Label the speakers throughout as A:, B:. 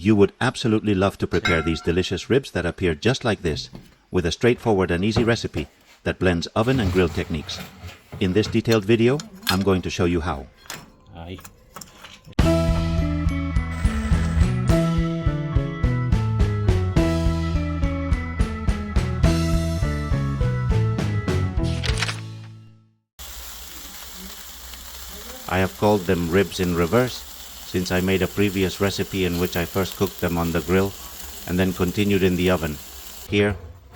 A: You would absolutely love to prepare these delicious ribs that appear just like this, with a straightforward and easy recipe that blends oven and grill techniques. In this detailed video, I'm going to show you how.
B: Ay.
A: I have called them ribs in reverse, since I made a previous recipe in which I first cooked them on the grill and then continued in the oven. Here,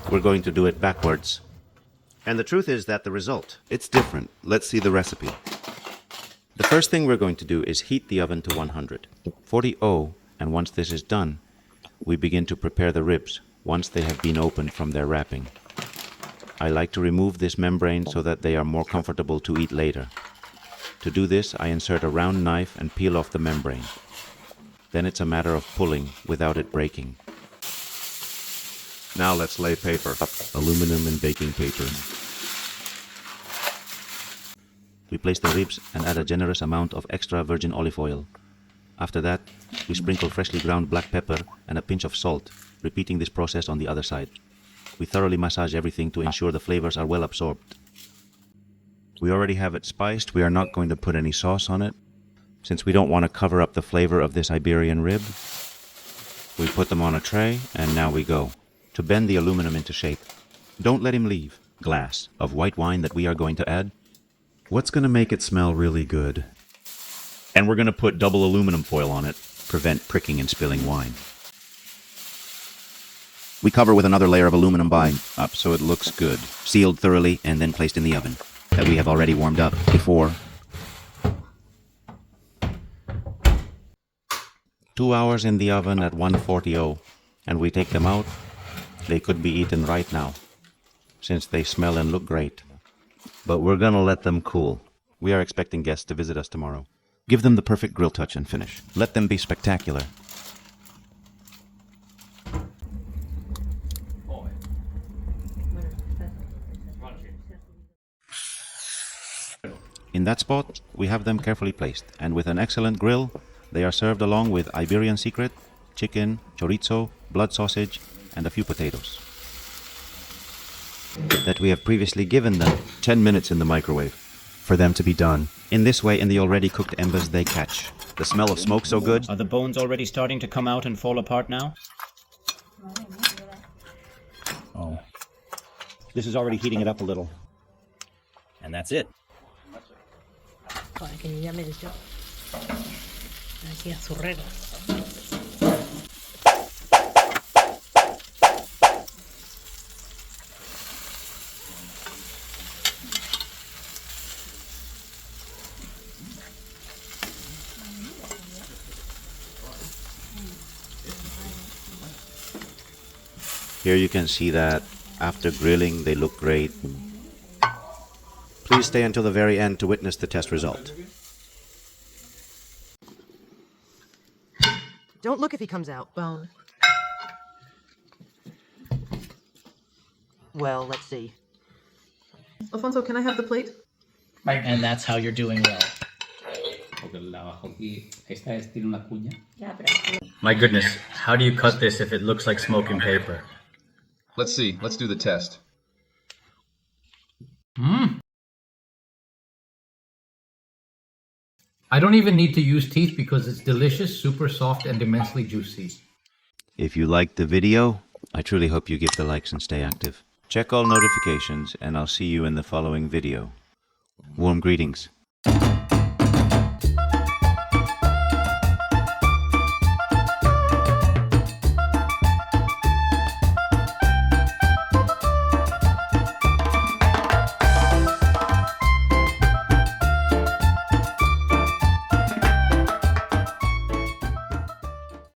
A: we're going to do it backwards. And the truth is that the result, it's different. Let's see the recipe. The first thing we're going to do is heat the oven to 140°, and once this is done, we begin to prepare the ribs once they have been opened from their wrapping. I like to remove this membrane so that they are more comfortable to eat later. To do this, I insert a round knife and peel off the membrane. Then it's a matter of pulling without it breaking.
C: Now let's lay paper, aluminum and baking paper.
A: We place the ribs and add a generous amount of extra virgin olive oil. After that, we sprinkle freshly ground black pepper and a pinch of salt, repeating this process on the other side. We thoroughly massage everything to ensure the flavors are well absorbed. We already have it spiced. We are not going to put any sauce on it, since we don't want to cover up the flavor of this Iberian rib. We put them on a tray, and now we go to bend the aluminum into shape. Don't let him leave. Glass of white wine that we are going to add.
C: What's going to make it smell really good?
A: And we're going to put double aluminum foil on it, prevent pricking and spilling wine. We cover with another layer of aluminum bind up so it looks good, sealed thoroughly and then placed in the oven that we have already warmed up before. 2 hours in the oven at 140°, and we take them out. They could be eaten right now, since they smell and look great. But we're gonna let them cool. We are expecting guests to visit us tomorrow. Give them the perfect grill touch and finish. Let them be spectacular. In that spot, we have them carefully placed, and with an excellent grill, they are served along with Iberian Secret, chicken, chorizo, blood sausage, and a few potatoes that we have previously given them 10 minutes in the microwave for them to be done. In this way, in the already cooked embers, they catch. The smell of smoke so good.
B: Are the bones already starting to come out and fall apart now? Oh. This is already heating it up a little. And that's it.
D: Para que ni ya me des yo. Aquí azurrero.
A: Here you can see that after grilling, they look great. Please stay until the very end to witness the test result.
E: Don't look if he comes out.
D: Bone.
E: Well, let's see.
F: Alfonso, can I have the plate?
B: And that's how you're doing well.
G: My goodness, how do you cut this if it looks like smoking paper?
H: Let's see. Let's do the test.
G: I don't even need to use teeth because it's delicious, super soft, and immensely juicy.
A: If you liked the video, I truly hope you give the likes and stay active. Check all notifications, and I'll see you in the following video. Warm greetings.